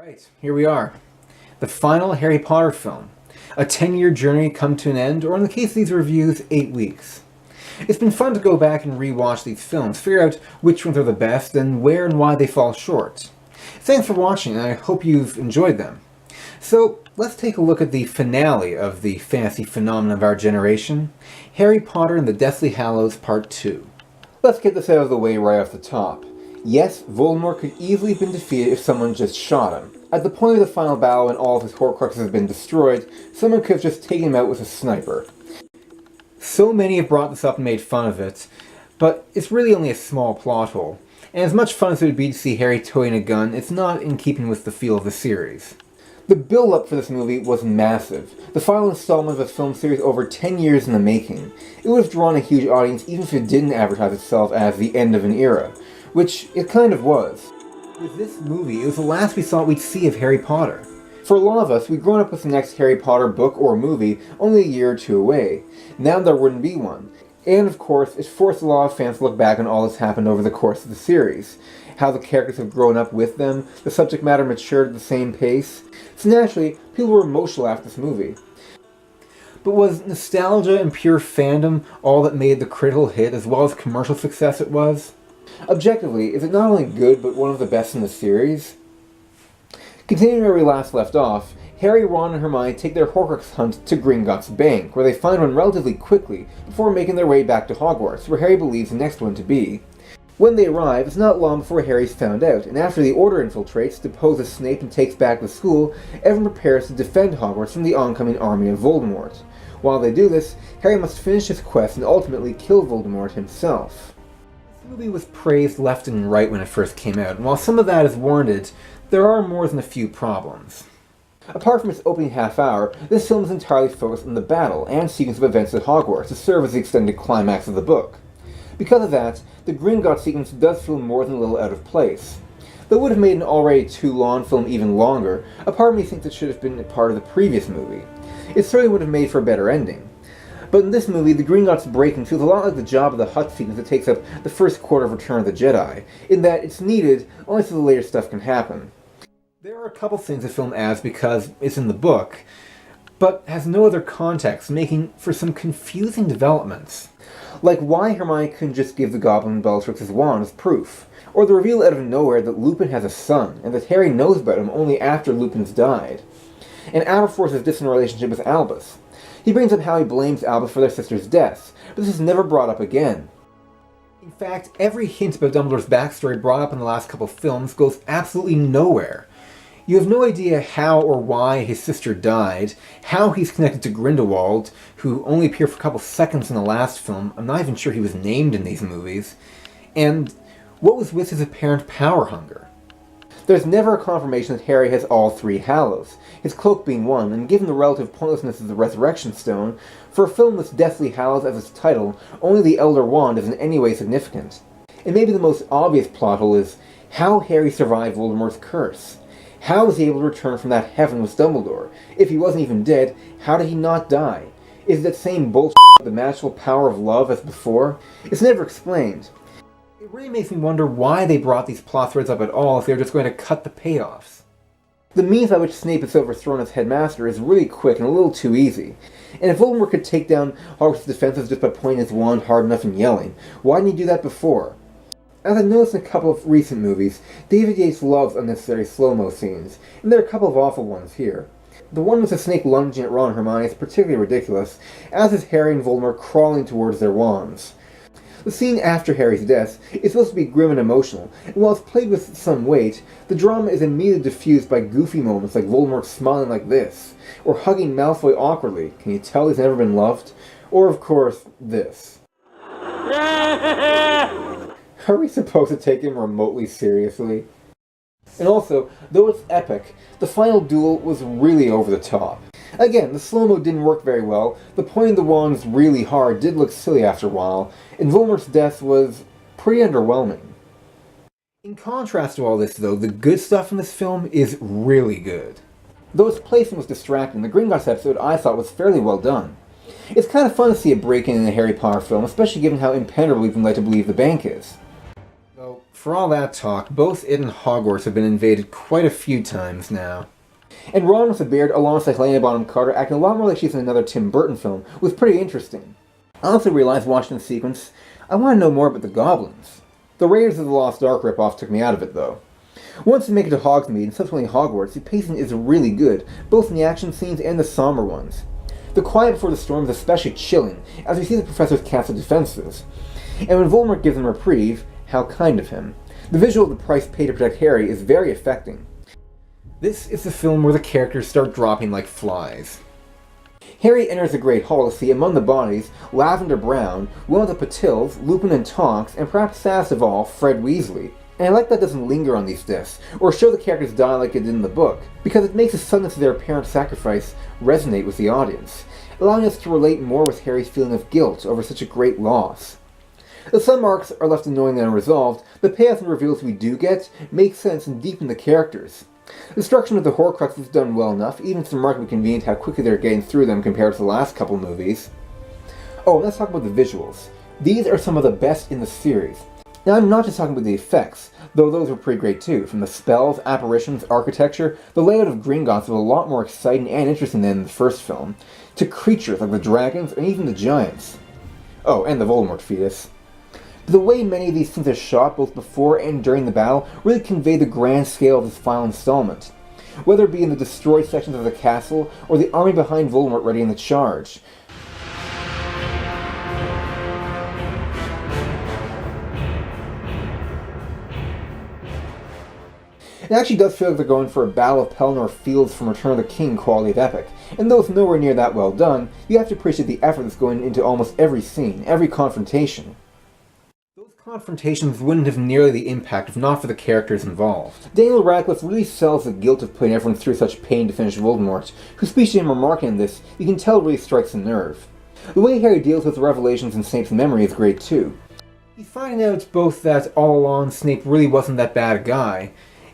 Alright, here we are. The final Harry Potter film. A 10-year journey come to an end, or in the case of these reviews, 8 weeks. It's been fun to go back and re-watch these films, figure out which ones are the best, and where and why they fall short. Thanks for watching, and I hope you've enjoyed them. So, let's take a look at the finale of the fantasy phenomenon of our generation, Harry Potter and the Deathly Hallows Part 2. Let's get this out of the way right off the top. Yes, Voldemort could easily have been defeated if someone just shot him. At the point of the final battle when all of his Horcruxes have been destroyed, someone could have just taken him out with a sniper. So many have brought this up and made fun of it, but it's really only a small plot hole. And as much fun as it would be to see Harry toying a gun, it's not in keeping with the feel of the series. The build-up for this movie was massive. The final installment of a film series over 10 years in the making. It would have drawn a huge audience even if it didn't advertise itself as the end of an era, which it kind of was. With this movie, it was the last we thought we'd see of Harry Potter. For a lot of us, we'd grown up with the next Harry Potter book or movie only a year or two away. Now there wouldn't be one. And of course, it forced a lot of fans to look back on all that's happened over the course of the series. How the characters have grown up with them, the subject matter matured at the same pace. So naturally, people were emotional after this movie. But was nostalgia and pure fandom all that made the critical hit as well as commercial success it was? Objectively, is it not only good but one of the best in the series? Continuing where we last left off, Harry, Ron, and Hermione take their Horcrux hunt to Gringotts Bank, where they find one relatively quickly before making their way back to Hogwarts, where Harry believes the next one to be. When they arrive, it's not long before Harry's found out, and after the Order infiltrates, deposes Snape and takes back the school, everyone prepares to defend Hogwarts from the oncoming army of Voldemort. While they do this, Harry must finish his quest and ultimately kill Voldemort himself. This movie was praised left and right when it first came out, and while some of that is warranted, there are more than a few problems. Apart from its opening half hour, this film is entirely focused on the battle and sequence of events at Hogwarts to serve as the extended climax of the book. Because of that, the Gringotts sequence does feel more than a little out of place. Though it would have made an already too long film even longer, a part of me thinks it should have been a part of the previous movie. It certainly would have made for a better ending. But in this movie, the Gringotts breaking feels a lot like the Jabba the Hutt sequence that takes up the first quarter of Return of the Jedi, in that it's needed only so the later stuff can happen. There are a couple things the film adds because it's in the book, but has no other context, making for some confusing developments. Like why Hermione couldn't just give the Goblin Bellatrix his wand as proof, or the reveal out of nowhere that Lupin has a son, and that Harry knows about him only after Lupin's died. And Aberforth's distant relationship with Albus. He brings up how he blames Albus for their sister's death, but this is never brought up again. In fact, every hint about Dumbledore's backstory brought up in the last couple films goes absolutely nowhere. You have no idea how or why his sister died, how he's connected to Grindelwald, who only appeared for a couple seconds in the last film. I'm not even sure he was named in these movies. And what was with his apparent power hunger? There's never a confirmation that Harry has all three Hallows, his cloak being one, and given the relative pointlessness of the Resurrection Stone, for a film with Deathly Hallows as its title, only the Elder Wand is in any way significant. And maybe the most obvious plot hole is how Harry survived Voldemort's curse. How was he able to return from that heaven with Dumbledore? If he wasn't even dead, how did he not die? Is it that same bullshit the magical power of love as before? It's never explained. It really makes me wonder why they brought these plot threads up at all if they were just going to cut the payoffs. The means by which Snape is overthrown as headmaster is really quick and a little too easy. And if Voldemort could take down Hogwarts' defenses just by pointing his wand hard enough and yelling, why didn't he do that before? As I've noticed in a couple of recent movies, David Yates loves unnecessary slow-mo scenes, and there are a couple of awful ones here. The one with the snake lunging at Ron and Hermione is particularly ridiculous, as is Harry and Voldemort crawling towards their wands. The scene after Harry's death is supposed to be grim and emotional, and while it's played with some weight, the drama is immediately diffused by goofy moments like Voldemort smiling like this, or hugging Malfoy awkwardly, can you tell he's never been loved? Or, of course, this. Are we supposed to take him remotely seriously? And also, though it's epic, the final duel was really over the top. Again, the slow-mo didn't work very well, the pointing the wands really hard did look silly after a while, and Voldemort's death was pretty underwhelming. In contrast to all this though, the good stuff in this film is really good. Though its placement was distracting, the Gringotts episode I thought was fairly well done. It's kind of fun to see a break-in a Harry Potter film, especially given how impenetrable we've been led to believe the bank is. For all that talk, both it and Hogwarts have been invaded quite a few times now. And Ron with a beard alongside Helena Bonham Carter acting a lot more like she's in another Tim Burton film was pretty interesting. I also realized watching the sequence, I want to know more about the goblins. The Raiders of the Lost Ark ripoff took me out of it though. Once you make it to Hogsmeade and subsequently Hogwarts, the pacing is really good, both in the action scenes and the somber ones. The quiet before the storm is especially chilling, as we see the professor's castle defenses. And when Voldemort gives him a reprieve, how kind of him. The visual of the price paid to protect Harry is very affecting. This is the film where the characters start dropping like flies. Harry enters the Great Hall to see among the bodies Lavender Brown, one of the Patils, Lupin and Tonks, and perhaps saddest of all, Fred Weasley. And I like that doesn't linger on these deaths, or show the characters die like it did in the book, because it makes the suddenness of their apparent sacrifice resonate with the audience, allowing us to relate more with Harry's feeling of guilt over such a great loss. Though some arcs are left annoyingly unresolved, the payoffs and reveals we do get make sense and deepen the characters. The destruction of the Horcruxes is done well enough, even if it's remarkably convenient how quickly they're getting through them compared to the last couple movies. Oh, let's talk about the visuals. These are some of the best in the series. Now, I'm not just talking about the effects, though those were pretty great too. From the spells, apparitions, architecture, the layout of Gringotts was a lot more exciting and interesting than in the first film, to creatures like the dragons and even the giants. Oh, and the Voldemort fetus. But the way many of these scenes are shot, both before and during the battle, really convey the grand scale of this final installment. Whether it be in the destroyed sections of the castle, or the army behind Voldemort ready in the charge. It actually does feel like they're going for a Battle of Pelennor Fields from Return of the King quality of epic, and though it's nowhere near that well done, you have to appreciate the effort that's going into almost every scene, every confrontation. Those confrontations wouldn't have nearly the impact if not for the characters involved. Daniel Radcliffe really sells the guilt of putting everyone through such pain to finish Voldemort, whose speech to him remarking on this, you can tell really strikes a nerve. The way Harry deals with the revelations in Snape's memory is great too. He's finding out both that all along Snape really wasn't that bad a guy,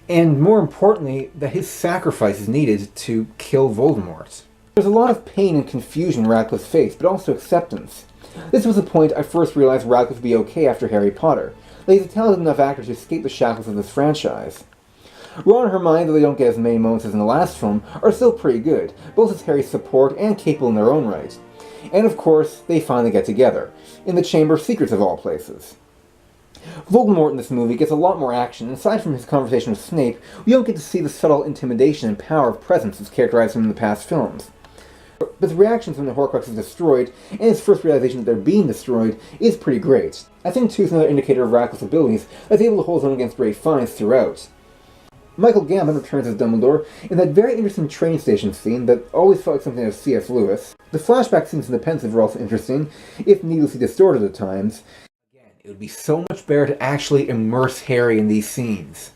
and more importantly, that his sacrifice is needed to kill Voldemort. There's a lot of pain and confusion in Radcliffe's face, but also acceptance. This was the point I first realized Radcliffe would be okay after Harry Potter, that he's a talented enough actor to escape the shackles of this franchise. Ron and Hermione, though they don't get as many moments as in the last film, are still pretty good, both as Harry's support and capable in their own right. And of course, they finally get together, in the Chamber of Secrets of all places. Voldemort in this movie gets a lot more action, and aside from his conversation with Snape, we don't get to see the subtle intimidation and power of presence that's characterized him in the past films. But his reactions when the Horcrux is destroyed, and his first realization that they're being destroyed, is pretty great. I think too is another indicator of Radcliffe's abilities, that he's able to hold his own against Ralph Fiennes throughout. Michael Gambon returns as Dumbledore in that very interesting train station scene that always felt like something of C.S. Lewis. The flashback scenes in the Pensive were also interesting, if needlessly distorted at times. It would be so much better to actually immerse Harry in these scenes.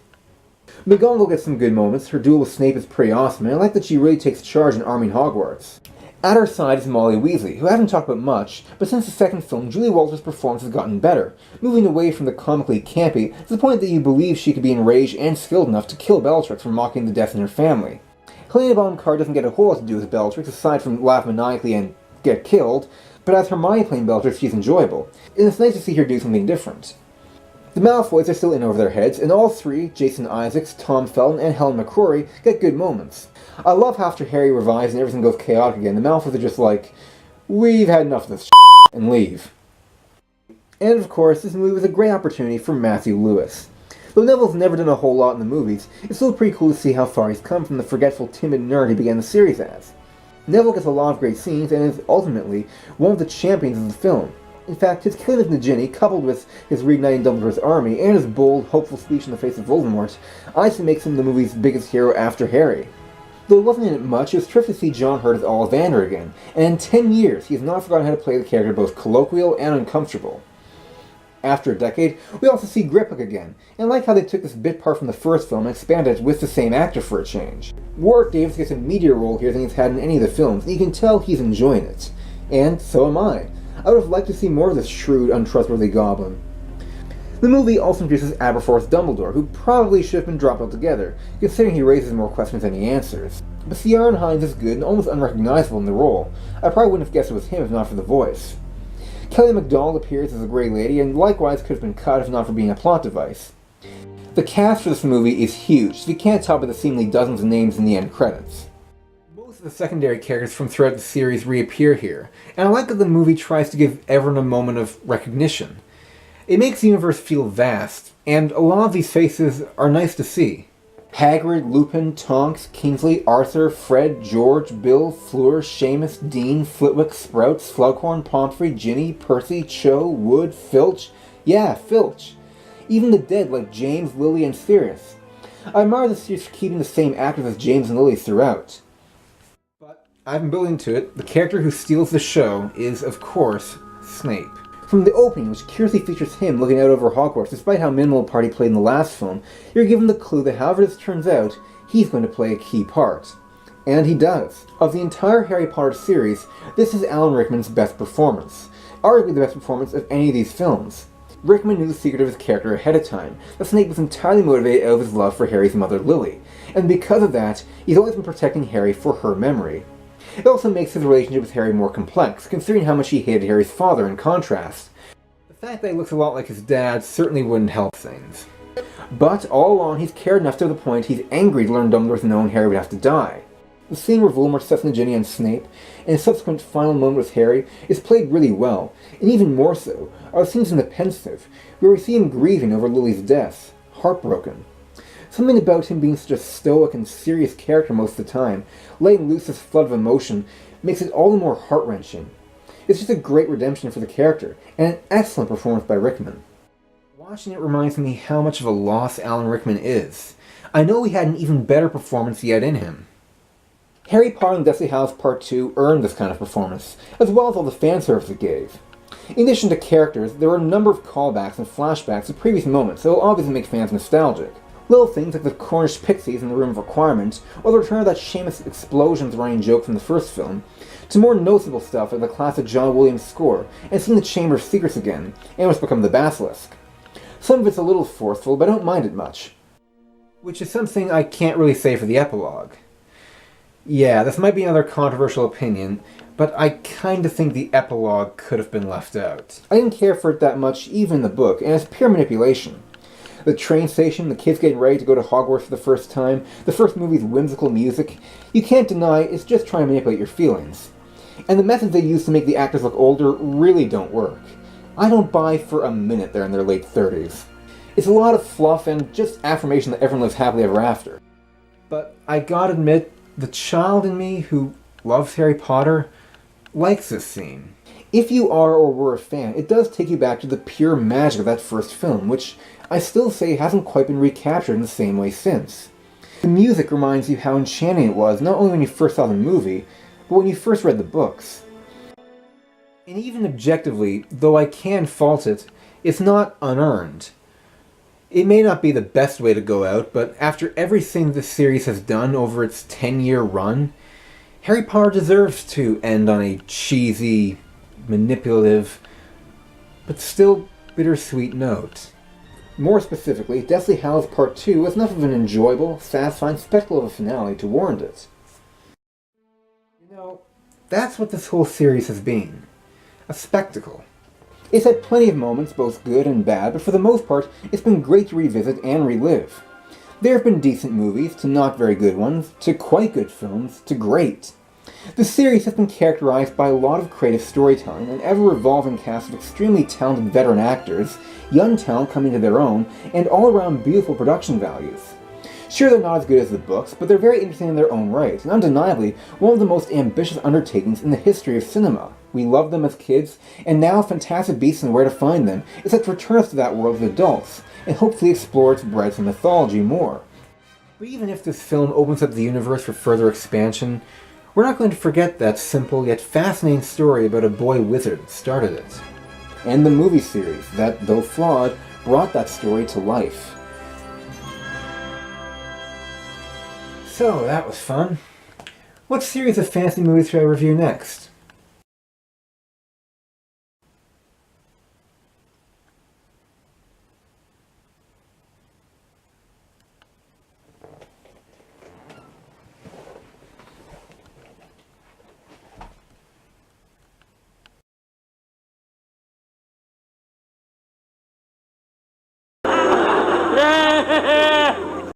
McGonagall gets some good moments, her duel with Snape is pretty awesome, and I like that she really takes charge in arming Hogwarts. At her side is Molly Weasley, who I haven't talked about much, but since the second film, Julie Walters' performance has gotten better, moving away from the comically campy to the point that you believe she could be enraged and skilled enough to kill Bellatrix for mocking the death in her family. Helena Bonham Carter doesn't get a whole lot to do with Bellatrix, aside from laugh maniacally and get killed, but as Hermione playing Bellatrix, she's enjoyable, and it's nice to see her do something different. The Malfoys are still in over their heads, and all three, Jason Isaacs, Tom Felton, and Helen McCrory, get good moments. I love how after Harry revives and everything goes chaotic again, the Malfoys are just like, we've had enough of this and leave. And of course, this movie was a great opportunity for Matthew Lewis. Though Neville's never done a whole lot in the movies, it's still pretty cool to see how far he's come from the forgetful, timid nerd he began the series as. Neville gets a lot of great scenes and is ultimately one of the champions of the film. In fact, his killing of Nagini, coupled with his reigniting Dumbledore's army and his bold, hopeful speech in the face of Voldemort, honestly makes him the movie's biggest hero after Harry. Though it wasn't in it much, it was terrific to see John Hurt as Ollivander again, and in 10 years he has not forgotten how to play the character both colloquial and uncomfortable. After a decade, we also see Griphook again, and I like how they took this bit part from the first film and expanded it with the same actor for a change. Warwick Davis gets a meatier role here than he's had in any of the films, and you can tell he's enjoying it. And so am I. I would have liked to see more of this shrewd, untrustworthy goblin. The movie also introduces Aberforth Dumbledore, who probably should have been dropped altogether, considering he raises more questions than he answers. But Ciaran Hinds is good and almost unrecognizable in the role. I probably wouldn't have guessed it was him if not for the voice. Kelly MacDonald appears as a Grey Lady, and likewise could have been cut if not for being a plot device. The cast for this movie is huge, so you can't top it the seemingly dozens of names in the end credits. Most of the secondary characters from throughout the series reappear here, and I like that the movie tries to give everyone a moment of recognition. It makes the universe feel vast, and a lot of these faces are nice to see. Hagrid, Lupin, Tonks, Kingsley, Arthur, Fred, George, Bill, Fleur, Seamus, Dean, Flitwick, Sprouts, Slughorn, Pomfrey, Ginny, Percy, Cho, Wood, Filch. Yeah, Filch. Even the dead like James, Lily, and Sirius. I admire the series for keeping the same actors as James and Lily throughout. But I've been building to it. The character who steals the show is, of course, Snape. From the opening, which curiously features him looking out over Hogwarts, despite how minimal a part he played in the last film, you're given the clue that however this turns out, he's going to play a key part. And he does. Of the entire Harry Potter series, this is Alan Rickman's best performance. Arguably the best performance of any of these films. Rickman knew the secret of his character ahead of time, that Snape was entirely motivated out of his love for Harry's mother Lily, and because of that, he's always been protecting Harry for her memory. It also makes his relationship with Harry more complex, considering how much he hated Harry's father in contrast. The fact that he looks a lot like his dad certainly wouldn't help things. But all along he's cared enough to the point he's angry to learn Dumbledore's known Harry would have to die. The scene where Voldemort sets Nagini on Snape, and his subsequent final moment with Harry, is played really well, and even more so are the scenes in The Pensive, where we see him grieving over Lily's death, heartbroken. Something about him being such a stoic and serious character most of the time, letting loose this flood of emotion, makes it all the more heart-wrenching. It's just a great redemption for the character, and an excellent performance by Rickman. Watching it reminds me how much of a loss Alan Rickman is. I know he had an even better performance yet in him. Harry Potter and the Deathly Hallows Part 2 earned this kind of performance, as well as all the fan service it gave. In addition to characters, there were a number of callbacks and flashbacks of previous moments that will obviously make fans nostalgic. Little things like the Cornish pixies in the Room of Requirement, or the return of that Seamus explosions running joke from the first film, to more noticeable stuff like the classic John Williams score, and seeing the Chamber of Secrets again, and what's become the Basilisk. Some of it's a little forceful, but I don't mind it much. Which is something I can't really say for the epilogue. Yeah, this might be another controversial opinion, but I kinda think the epilogue could have been left out. I didn't care for it that much, even in the book, and it's pure manipulation. The train station, the kids getting ready to go to Hogwarts for the first time, the first movie's whimsical music, you can't deny it's just trying to manipulate your feelings. And the methods they use to make the actors look older really don't work. I don't buy for a minute they're in their late 30s. It's a lot of fluff and just affirmation that everyone lives happily ever after. But I gotta admit, the child in me who loves Harry Potter likes this scene. If you are or were a fan, it does take you back to the pure magic of that first film, which I still say hasn't quite been recaptured in the same way since. The music reminds you how enchanting it was, not only when you first saw the movie, but when you first read the books. And even objectively, though I can fault it, it's not unearned. It may not be the best way to go out, but after everything this series has done over its 10-year run, Harry Potter deserves to end on a cheesy, manipulative, but still bittersweet note. More specifically, Deathly Hallows Part 2 was enough of an enjoyable, satisfying spectacle of a finale to warrant it. You know, that's what this whole series has been. A spectacle. It's had plenty of moments, both good and bad, but for the most part, it's been great to revisit and relive. There have been decent movies, to not very good ones, to quite good films, to great. The series has been characterized by a lot of creative storytelling, an ever-revolving cast of extremely talented veteran actors, young talent coming to their own, and all-around beautiful production values. Sure, they're not as good as the books, but they're very interesting in their own right, and undeniably one of the most ambitious undertakings in the history of cinema. We loved them as kids, and now Fantastic Beasts and Where to Find Them is set to return us to that world as adults, and hopefully explore its breadth and mythology more. But even if this film opens up the universe for further expansion, we're not going to forget that simple yet fascinating story about a boy wizard that started it. And the movie series that, though flawed, brought that story to life. So, that was fun. What series of fantasy movies should I review next?